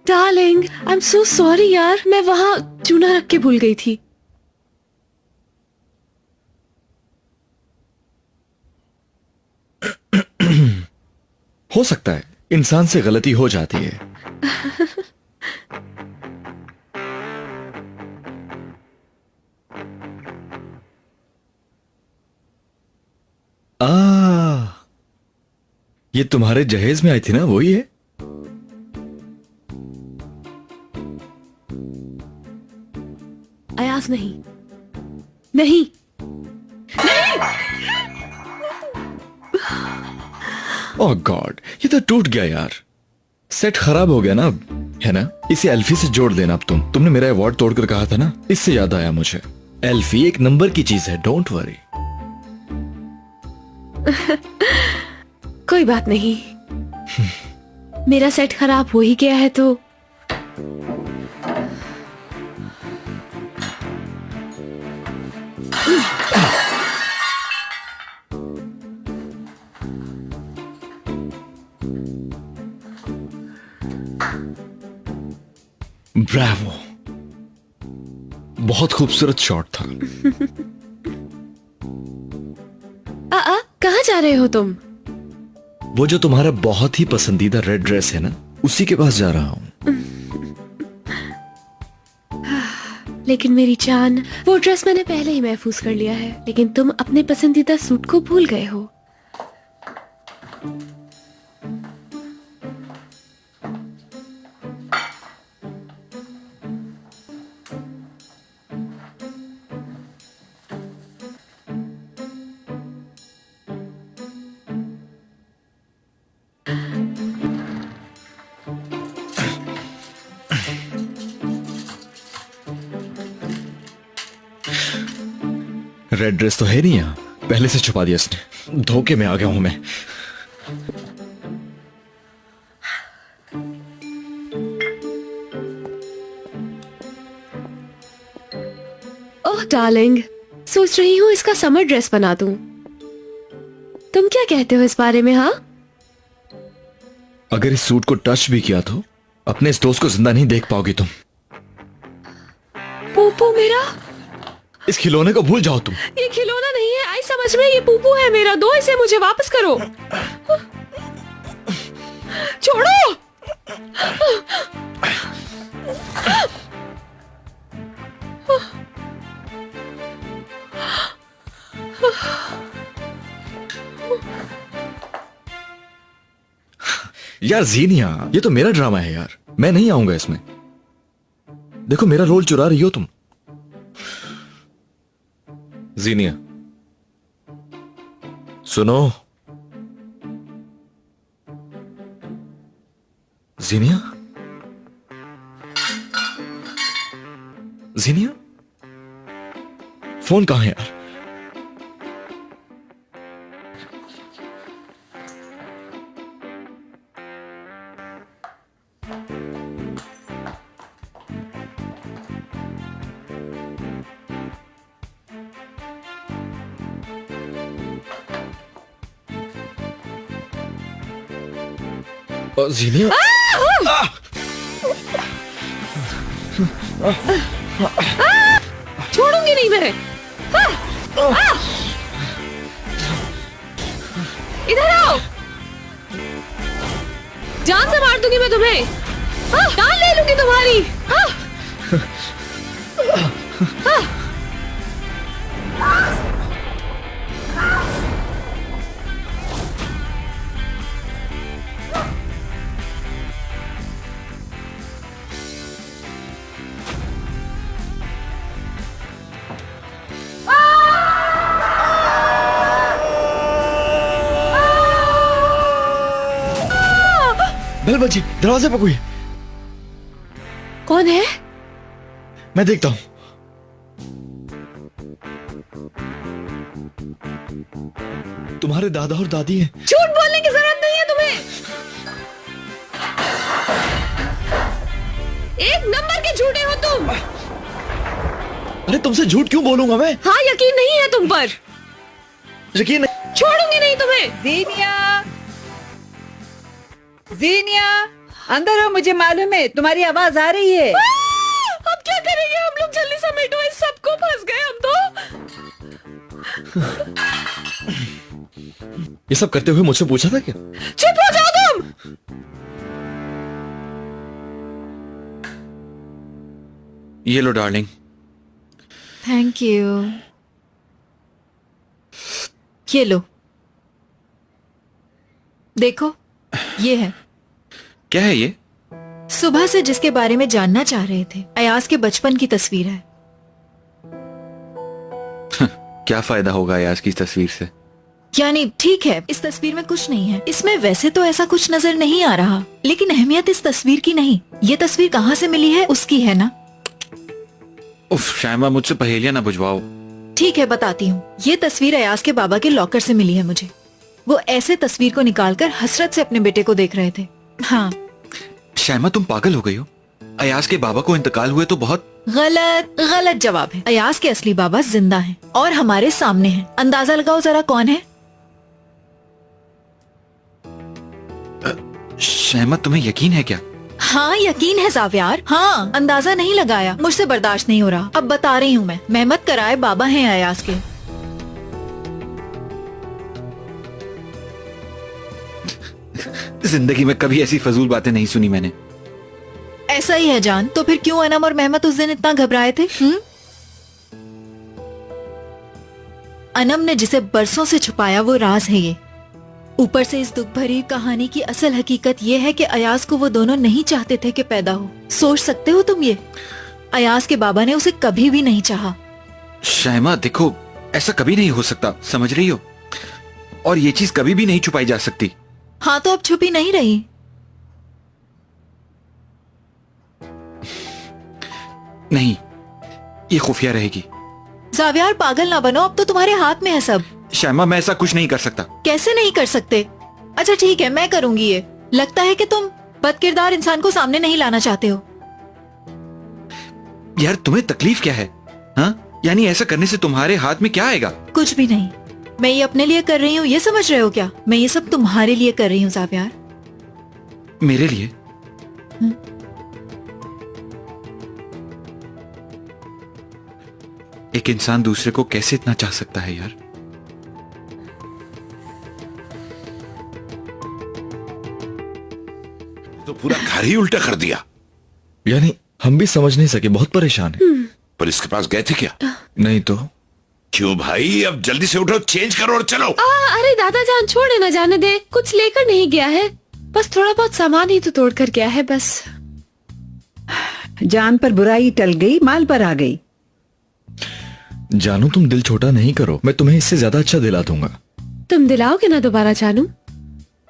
Darling, I am so sorry यार, मैं वहां चूना रख के भूल गई थी। हो सकता है, इंसान से गलती हो जाती है। ये तुम्हारे जहेज में आई थी ना, वही है? अयाज नहीं, नहीं, ओह गॉड, ये तो टूट गया यार। सेट खराब हो गया ना अब, है ना? इसे एल्फी से जोड़ देना अब तुमने मेरा अवार्ड तोड़कर कहा था ना, इससे याद आया मुझे। एल्फी एक नंबर की चीज है, डोंट वरी। कोई बात नहीं। मेरा सेट खराब हो ही गया है तो ब्रावो, बहुत खूबसूरत शॉट था। कहाँ जा रहे हो तुम? वो जो तुम्हारा बहुत ही पसंदीदा रेड ड्रेस है ना, उसी के पास जा रहा हूं। लेकिन मेरी जान, वो ड्रेस मैंने पहले ही महफूज कर लिया है, लेकिन तुम अपने पसंदीदा सूट को भूल गए हो। रेड ड्रेस तो है नहीं यहाँ, पहले से छुपा दिया इसने। धोखे में आ गया हूं मैं। ओह डार्लिंग, सोच रही हूँ इसका समर ड्रेस बना दूं। तुम क्या कहते हो इस बारे में? हाँ, अगर इस सूट को टच भी किया तो अपने इस दोस्त को जिंदा नहीं देख पाओगी तुम। पूपू मेरा, इस खिलौने को भूल जाओ तुम। ये खिलौना नहीं है, आई समझ में, ये पूपू है मेरा। दो इसे मुझे, वापस करो। छोड़ो। यार जीनिया, ये तो मेरा ड्रामा है यार, मैं नहीं आऊंगा इसमें। देखो मेरा रोल चुरा रही हो तुम। जीनिया सुनो, जीनिया, जीनिया, फोन कहां है यार? जीनिया, छोड़ूंगी नहीं मैं। इधर आओ, जान से मार दूंगी मैं तुम्हें। जान ले लूंगी तुम्हारी। बेल बजी, दरवाजे पर कोई है। कौन है? मैं देखता हूं। तुम्हारे दादा और दादी हैं। झूठ बोलने की जरूरत नहीं है तुम्हें। एक नंबर के झूठे हो तुम। अरे तुमसे झूठ क्यों बोलूंगा मैं? हाँ, यकीन नहीं है तुम पर। यकीन नहीं। छोड़ूंगी नहीं तुम्हें। जीनिया, जीनिया, अंदर हो, मुझे मालूम है तुम्हारी आवाज आ रही है। अब क्या करेंगे हम लोग? जल्दी समेटो, इस सबको फंस गए हम तो। ये सब करते हुए मुझसे पूछा था क्या? चुप हो जाओ तुम। ये लो डार्लिंग। Thank you. ये लो। देखो, ये है। क्या है ये? सुबह से जिसके बारे में जानना चाह रहे थे, अयाज के बचपन की तस्वीर है। क्या फायदा होगा अयाज की इस तस्वीर से? यानी ठीक है, इस तस्वीर में कुछ नहीं है। इसमें वैसे तो ऐसा कुछ नजर नहीं आ रहा, लेकिन अहमियत इस तस्वीर की नहीं, ये तस्वीर कहाँ से मिली है उसकी है ना। उफ शायमा, मुझसे पहेलियां ना बुझवाओ। ठीक है, बताती हूँ। ये तस्वीर अयाज के बाबा के लॉकर से मिली है मुझे। वो ऐसे तस्वीर को निकालकर हसरत से अपने बेटे को देख रहे थे। हाँ। शायमा, तुम पागल हो गई हो? अयाज के बाबा को इंतकाल हुए तो बहुत गलत जवाब है। अयाज के असली बाबा जिंदा हैं और हमारे सामने हैं। अंदाजा लगाओ जरा कौन है? शायमा, तुम्हें यकीन है क्या? हाँ, यकीन है ज़ावियार। हाँ, अंदाजा नहीं लगाया, मुझसे बर्दाश्त नहीं हो रहा। अब बता रही हूँ मैं, मेहमत कराए बाबा हैं अयाज के। जिंदगी में कभी ऐसी फजूल बातें नहीं सुनी मैंने। ऐसा ही है जान, तो फिर क्यों अनम और मेहमत उस दिन इतना घबराए थे? अनम ने जिसे बरसों से छुपाया वो राज है ये। ऊपर से इस दुख भरी कहानी की असल हकीकत ये है कि अयाज को वो दोनों नहीं चाहते थे कि पैदा हो। सोच सकते हो तुम ये? अयाज के बाबा ने उसे कभी भी नहीं चाहा। शायमा देखो, ऐसा कभी नहीं हो सकता, समझ रही हो? और ये चीज कभी भी नहीं छुपाई जा सकती। हाँ, तो अब छुपी नहीं रही। नहीं, ये खुफिया रहेगी। ज़ावियार, पागल ना बनो, अब तो तुम्हारे हाथ में है सब। शायमा, मैं ऐसा कुछ नहीं कर सकता। कैसे नहीं कर सकते? अच्छा ठीक है, मैं करूंगी ये। लगता है कि तुम बदकिरदार इंसान को सामने नहीं लाना चाहते हो। यार, तुम्हें तकलीफ क्या है? हाँ, यानी ऐसा करने से तुम्हारे हाथ में क्या आएगा? कुछ भी नहीं। मैं ये अपने लिए कर रही हूँ, ये समझ रहे हो क्या? मैं ये सब तुम्हारे लिए कर रही हूँ ज़ावियार। मेरे लिए? एक इंसान दूसरे को कैसे इतना चाह सकता है यार? तो पूरा घर ही उल्टा कर दिया। यानी हम भी समझ नहीं सके, बहुत परेशान है। पर इसके पास गए थे क्या? नहीं तो। क्यों भाई, अब जल्दी से उठो, चेंज करो और चलो। अरे दादा जान, छोड़े ना, जाने दे। कुछ लेकर नहीं गया है, बस थोड़ा बहुत सामान ही तो तोड़ कर गया है बस। जान पर बुराई टल गई, माल पर आ गई। जानू, तुम दिल छोटा नहीं करो, मैं तुम्हें इससे ज्यादा अच्छा दिला दूंगा। तुम दिलाओगे ना दोबारा जानू?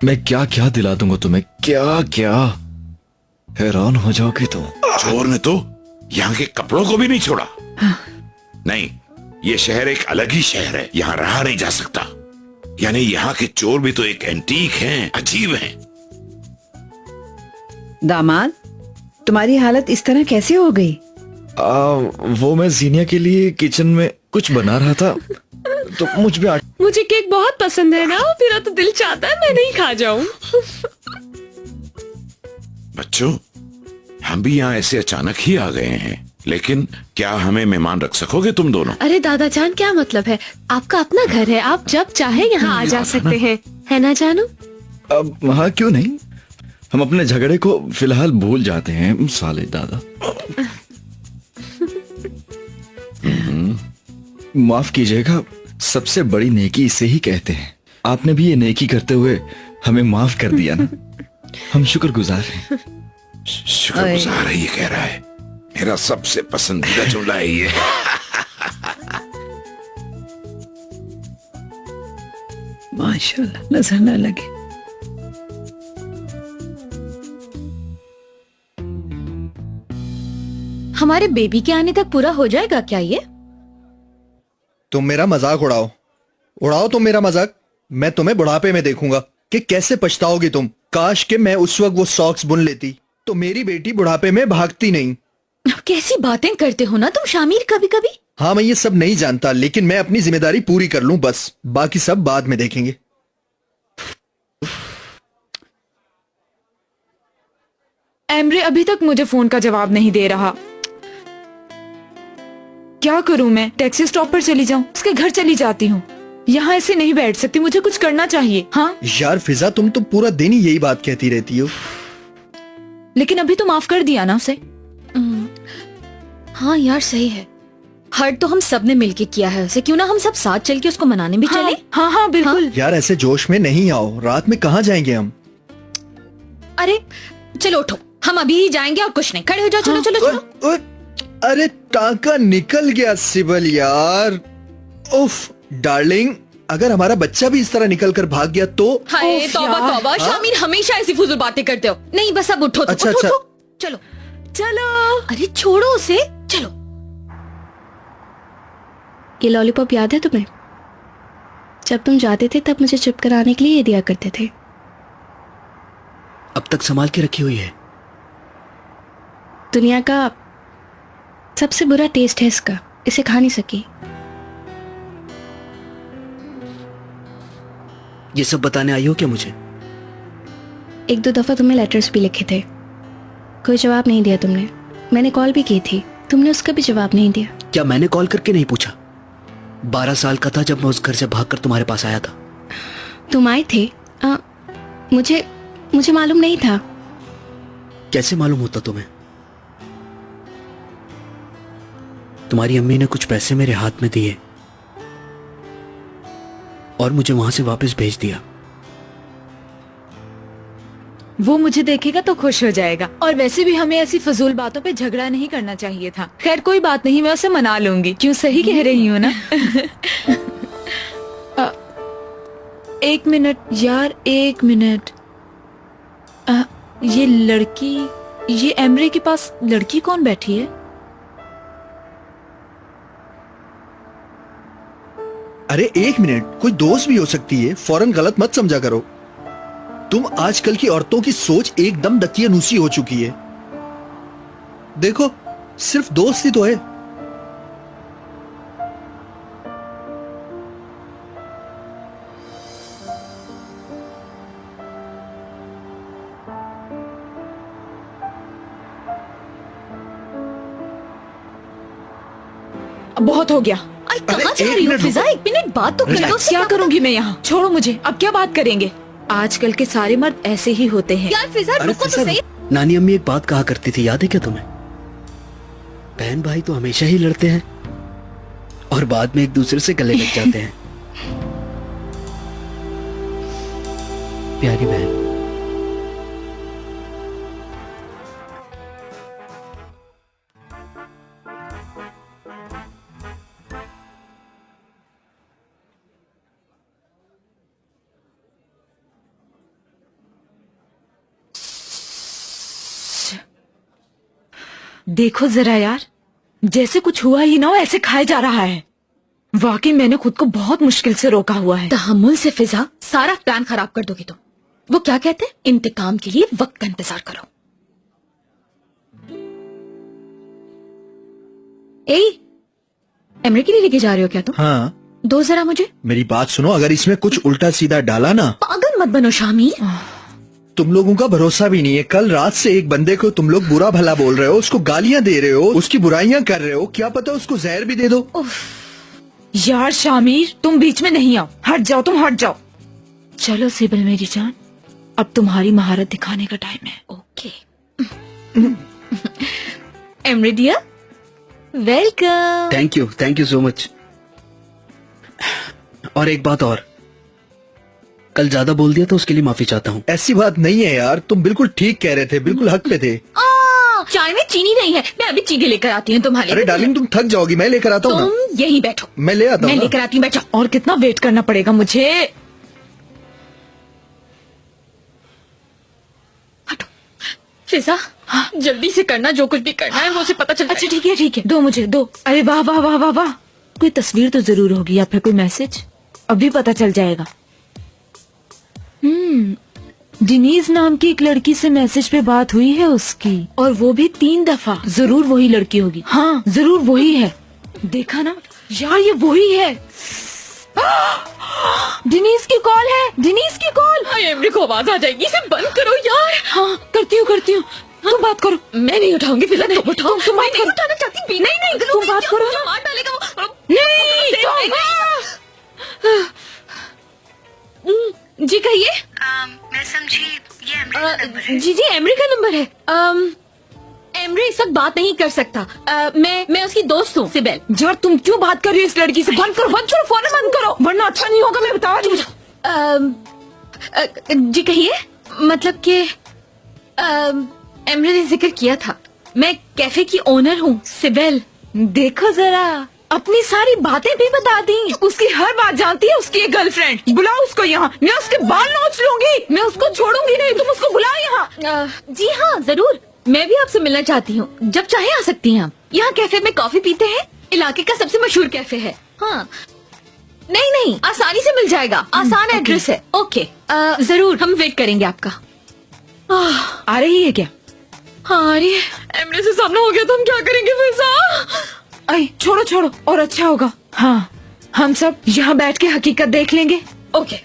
मैं क्या क्या दिला दूंगा तुम्हें, क्या क्या, हैरान हो जाओगे तुम। चोर ने तो यहाँ के कपड़ों को भी नहीं छोड़ा। नहीं, ये शहर एक अलग ही शहर है, यहाँ रहा नहीं जा सकता। यानी यहाँ के चोर भी तो एक एंटीक हैं, अजीब हैं। दामाद, तुम्हारी हालत इस तरह कैसे हो गई? वो मैं जीनिया के लिए किचन में कुछ बना रहा था तो मुझ में मुझे केक बहुत पसंद है ना, मेरा तो दिल चाहता है मैं नहीं खा जाऊं। बच्चों, हम भी यहाँ ऐसे अचानक ही आ गए हैं, लेकिन क्या हमें मेहमान रख सकोगे तुम दोनों? अरे दादा जान, क्या मतलब है? आपका अपना घर है, आप जब चाहे यहाँ आ जा सकते हैं, है ना जानू? अब हाँ, क्यों नहीं, हम अपने झगड़े को फिलहाल भूल जाते हैं साले दादा। माफ कीजिएगा, सबसे बड़ी नेकी इसे ही कहते हैं। आपने भी ये नेकी करते हुए हमें माफ कर दिया ना, हम शुक्रगुजार हैं। शुक्रगुजार है ये कह रहा है, मेरा सबसे पसंदीदा जुमला है ये। माशाल्लाह, नजर न लगे। हमारे बेबी के आने तक पूरा हो जाएगा क्या ये? तुम मेरा मजाक उड़ाओ, उड़ाओ तुम मेरा मजाक। मैं तुम्हें बुढ़ापे में देखूंगा कि कैसे पछताओगी तुम। काश कि मैं उस वक्त वो सॉक्स बुन लेती तो मेरी बेटी बुढ़ापे में भागती नहीं। कैसी बातें करते हो ना तुम शामिर कभी कभी। हाँ, मैं ये सब नहीं जानता, लेकिन मैं अपनी जिम्मेदारी पूरी कर लूं बस, बाकी सब बाद में देखेंगे। एमरे अभी तक मुझे फोन का जवाब नहीं दे रहा। क्या करूं मैं? टैक्सी स्टॉप पर चली जाऊं, उसके घर चली जाती हूँ। यहाँ ऐसे नहीं बैठ सकती, मुझे कुछ करना चाहिए। हाँ यार फिजा, तुम तो पूरा दिन ही यही बात कहती रहती हो। लेकिन अभी तो माफ कर दिया ना उसे। हाँ यार सही है, हर्ट तो हम सब ने मिलके किया है उसे, क्यों ना हम सब साथ चल के उसको मनाने भी चले। हाँ हाँ बिल्कुल। यार ऐसे जोश में नहीं आओ, रात में कहाँ जाएंगे हम? अरे चलो उठो, हम अभी ही जाएंगे और कुछ नहीं, खड़े हो जाओ। चलो चलो चलो। अरे टांका निकल गया सिबल यार। उफ डार्लिंग, अगर हमारा बच्चा भी इस तरह निकल कर भाग गया तो? हाय तौबा तौबा, शामिर हमेशा ऐसी फुजूल बातें करते हो। नहीं बस अब उठो। अच्छा, उठो, अच्छा। उठो। चलो चलो। अरे छोड़ो उसे, चलो। ये लॉलीपॉप याद है तुम्हें? जब तुम जाते थे तब मुझे चुप कराने के लिए ये दिया करते थे। अब तक संभाल के रखी हुई है। दुनिया का सबसे बुरा टेस्ट है इसका, इसे खा नहीं सकी। ये सब बताने आई हो क्या मुझे? एक दो दफा तुम्हें लेटर्स भी लिखे थे, कोई जवाब नहीं दिया तुमने। मैंने कॉल भी की थी, तुमने उसका भी जवाब नहीं दिया। क्या मैंने कॉल करके नहीं पूछा? 12 साल का था जब मैं उस घर से भागकर तुम्हारे पास आया था। तुम आए थे? मुझे मालूम नहीं था। कैसे मालूम होता तुम्हें? तुम्हारी अम्मी ने कुछ पैसे मेरे हाथ में दिए और मुझे वहां से वापस भेज दिया। वो मुझे देखेगा तो खुश हो जाएगा, और वैसे भी हमें ऐसी फजूल बातों पे झगड़ा नहीं करना चाहिए था। खैर कोई बात नहीं, मैं उसे मना लूंगी। क्यों, सही कह रही हूँ ना? एक मिनट यार, एक मिनट। ये लड़की, ये एमरे के पास लड़की कौन बैठी है? अरे एक मिनट, कोई दोस्त भी हो सकती है, फौरन गलत मत समझा करो। तुम आजकल की औरतों की सोच एकदम दकियानूसी हो चुकी है। देखो सिर्फ दोस्त ही तो है। बहुत हो गया। कहाँ जा रही हो फिजा? एक मिनट बात तो कर लो। क्या करूंगी मैं यहाँ? छोड़ो मुझे, अब क्या बात करेंगे? आजकल के सारे मर्द ऐसे ही होते हैं। यार फिजा रुको तो सही। नानी अम्मी एक बात कहा करती थी, याद है क्या तुम्हें? बहन भाई तो हमेशा ही लड़ते हैं और बाद में एक दूसरे से गले लग जाते हैं। प्यारी बहन। देखो जरा यार, जैसे कुछ हुआ ही ना हो ऐसे खाया जा रहा है। वाकई मैंने खुद को बहुत मुश्किल से रोका हुआ है। तहम्मुल से फिजा, सारा प्लान खराब कर दोगी तुम। वो क्या कहते हैं, इंतकाम के लिए वक्त का इंतजार करो। एमरे के लिए लेके जा रहे हो क्या तुम? हाँ। दो जरा मुझे। मेरी बात सुनो, अगर इसमें कुछ उल्टा सीधा डाला ना। पागल मत बनो शामिर। तुम लोगों का भरोसा भी नहीं है। कल रात से एक बंदे को तुम लोग बुरा भला बोल रहे हो, उसको गालियां दे रहे हो, उसकी बुराइयां कर रहे हो, क्या पता उसको जहर भी दे दो। यार शामिर, तुम बीच में नहीं आओ, हट जाओ, तुम हट जाओ। चलो सिबिल मेरी जान, अब तुम्हारी महारत दिखाने का टाइम है। Okay. Emre dear, welcome. Thank you so much. और एक बात और, कल ज्यादा बोल दिया तो उसके लिए माफी चाहता हूँ। ऐसी बात नहीं है यार, तुम बिल्कुल ठीक कह रहे थे, बिल्कुल हक पे थे। चाय में चीनी नहीं है, मैं अभी चीनी लेकर आती हूँ तुम्हारे। अरे डार्लिंग तुम थक जाओगी, मैं लेकर आता हूँ। तुम यहीं बैठो, मैं ले आता हूँ। मैं लेकर आती हूँ, बैठो। और कितना वेट करना पड़ेगा मुझे? हटो फिजा, जल्दी से करना, जो कुछ भी करना है वो उसे पता चल। अच्छा ठीक है, दो मुझे, दो। अरे वाह वाह वाह वाह वाह, कोई तस्वीर तो जरूर होगी या फिर कोई मैसेज, अभी पता चल जाएगा। डिनीज नाम की एक लड़की से मैसेज पे बात हुई है उसकी, और वो भी 3 दफा। जरूर वही लड़की होगी। हाँ जरूर वही है। देखा ना यार, ये वही है। डिनीज की कॉल है, डिनीज की कॉल। एमरे को आवाज आ जाएगी, इसे बंद करो यार। हाँ करती हूँ। तुम बात करो। मैं नहीं उठाऊंगी फिजा, तुम उठाओ। तुम बात करो। उठाना चाहती भी नहीं, तुम बात करो। मार डालेगा वो। नहीं जी कहिए। मैं समझी, ये एमरे का नंबर है। जी एमरे का नंबर है। एमरे इस वक्त बात नहीं कर सकता। मैं उसकी दोस्त हूँ सिबेल। जर तुम क्यों बात कर रही हो इस लड़की से? बंद करो फौरन बंद करो, वरना अच्छा नहीं होगा, मैं बता रही हूँ। जी कहिए। मतलब कि एमरे ने जिक्र किया था, मैं कैफे की ओनर हूँ सिबेल। देखो जरा, अपनी सारी बातें भी बता दी। उसकी हर बात जानती है उसकी एक गर्लफ्रेंड। बुलाओ उसको यहाँ, मैं उसके बाल नोच लूंगी। मैं उसको छोड़ूंगी नहीं, तुम उसको बुलाओ यहाँ। जी हाँ जरूर, मैं भी आपसे मिलना चाहती हूँ। जब चाहे आ सकती हैं आप। यहाँ कैफे में कॉफी पीते हैं, इलाके का सबसे मशहूर कैफे है। हाँ नहीं, आसानी से मिल जाएगा, आसान एड्रेस है। ओके जरूर, हम वेट करेंगे आपका। आ रही है क्या? हाँ आ रही है। एमरे से सामना हो गया तो हम क्या करेंगे फिजा? आई छोड़ो और अच्छा होगा। हाँ, हम सब यहाँ बैठ के हकीकत देख लेंगे। ओके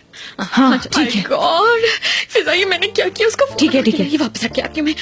हाँ ठीक है। गॉड फिजा, ये मैंने क्या किया उसको? ठीक है ये वापस रख के आती हूँ मैं।